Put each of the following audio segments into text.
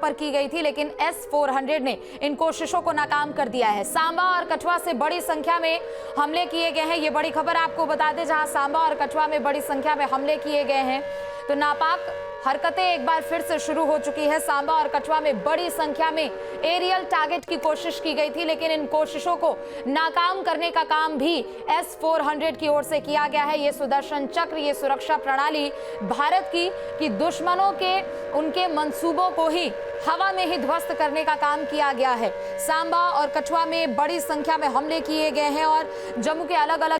पर की गई थी, लेकिन S-400 ने इन कोशिशों को नाकाम कर दिया है। सांबा और कठुआ से बड़ी संख्या में हमले किए गए हैं। ये बड़ी खबर आपको बता दें, जहां सांबा और कठुआ में बड़ी संख्या में हमले किए गए हैं तो नापाक हरकतें एक बार फिर से शुरू हो चुकी है। सांबा और कठुआ में बड़ी संख्या में एरियल टारगेट की कोशिश की गई थी, लेकिन इन कोशिशों को नाकाम करने का काम भी S-400 की ओर से किया गया है। ये सुदर्शन चक्र, ये सुरक्षा प्रणाली भारत की कि दुश्मनों के उनके मंसूबों को ही हवा में ही ध्वस्त करने का काम किया गया है। सांबा और कठुआ में बड़ी संख्या में हमले किए गए हैं और जम्मू के अलग अलग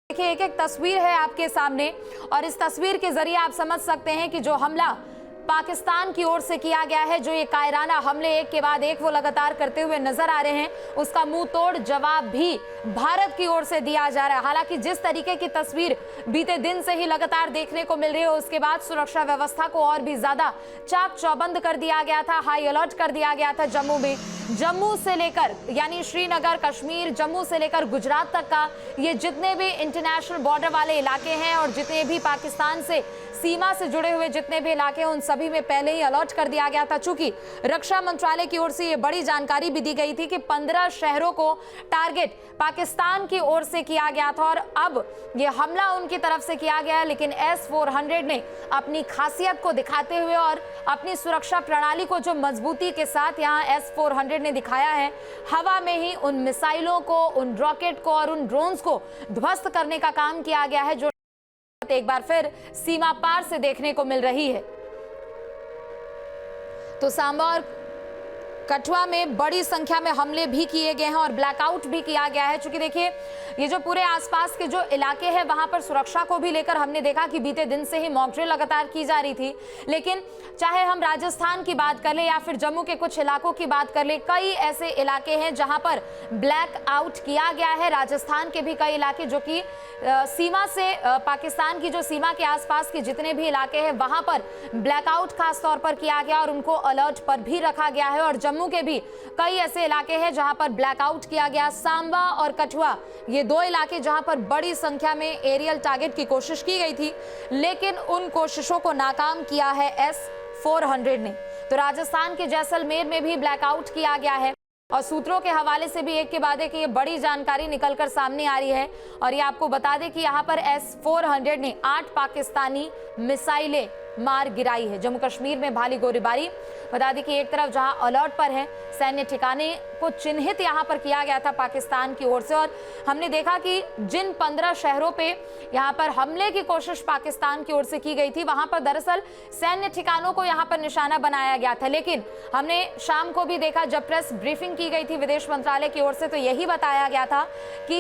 देखिए एक तस्वीर है आपके सामने और इस तस्वीर के जरिए आप समझ सकते हैं कि जो हमला पाकिस्तान की ओर से किया गया है, जो ये कायराना हमले एक के बाद एक वो लगातार करते हुए नजर आ रहे हैं, उसका मुंह तोड़ जवाब भी भारत की ओर से दिया जा रहा है। हालांकि जिस तरीके की तस्वीर बीते दिन से ही लगातार देखने को मिल रही है, उसके बाद सुरक्षा व्यवस्था को और भी ज्यादा चाक चौबंद कर दिया गया था, हाई अलर्ट कर दिया गया था जम्मू में। जम्मू से लेकर यानी श्रीनगर, कश्मीर, जम्मू से लेकर गुजरात तक का ये जितने भी इंटरनेशनल बॉर्डर वाले इलाके हैं और जितने भी पाकिस्तान से सीमा से जुड़े हुए जितने भी इलाके हैं, उन सभी में पहले ही अलर्ट कर दिया गया था। चूंकि रक्षा मंत्रालय की ओर से ये बड़ी जानकारी भी दी गई थी कि 15 शहरों को टारगेट पाकिस्तान की ओर से किया गया था और अब ये हमला उनकी तरफ से किया गया है। लेकिन S-400 ने अपनी खासियत को दिखाते हुए और अपनी सुरक्षा प्रणाली को जो मजबूती के साथ यहाँ S-400 ने दिखाया है, हवा में ही उन मिसाइलों को, उन रॉकेट को और उन ड्रोन्स को ध्वस्त करने का काम किया गया है, जो एक बार फिर सीमा पार से देखने को मिल रही है। तो सांबा और कठुआ में बड़ी संख्या में हमले भी किए गए हैं और ब्लैकआउट भी किया गया है। क्योंकि देखिए ये जो पूरे आसपास के जो इलाके हैं, वहां पर सुरक्षा को भी लेकर हमने देखा कि बीते दिन से ही मॉक ड्रिल लगातार की जा रही थी। लेकिन चाहे हम राजस्थान की बात कर ले या फिर जम्मू के कुछ इलाकों की बात कर ले, कई ऐसे इलाके हैं जहां पर ब्लैक आउट किया गया है। राजस्थान के भी कई इलाके जो कि सीमा से पाकिस्तान की जो सीमा के आसपास के जितने भी इलाके हैं, वहां पर ब्लैकआउट खास तौर पर किया गया और उनको अलर्ट पर भी रखा गया है। और जम्मू के भी कई ऐसे इलाके हैं जहां पर ब्लैकआउट किया गया। सांबा और कठुआ ये दो इलाके जहां पर बड़ी संख्या में एरियल टारगेट की कोशिश की गई थी, लेकिन उन कोशिशों को नाकाम किया है S-400 ने। तो राजस्थान के जैसलमेर में भी ब्लैकआउट किया गया है और सूत्रों के हवाले से भी एक के बाद एक ये बड़ी जानकारी निकलकर सामने आ रही है। और ये आपको बता दें कि यहाँ पर S-400 ने 8 पाकिस्तानी मिसाइलें मार गिराई है। जम्मू कश्मीर में भारी गोलीबारी, बता दें कि एक तरफ जहां अलर्ट पर है, सैन्य ठिकाने को चिन्हित यहां पर किया गया था पाकिस्तान की ओर से। और हमने देखा कि जिन 15 शहरों पे यहां पर हमले की कोशिश पाकिस्तान की ओर से की गई थी, वहां पर दरअसल सैन्य ठिकानों को यहां पर निशाना बनाया गया था। लेकिन हमने शाम को भी देखा जब प्रेस ब्रीफिंग की गई थी विदेश मंत्रालय की ओर से, तो यही बताया गया था कि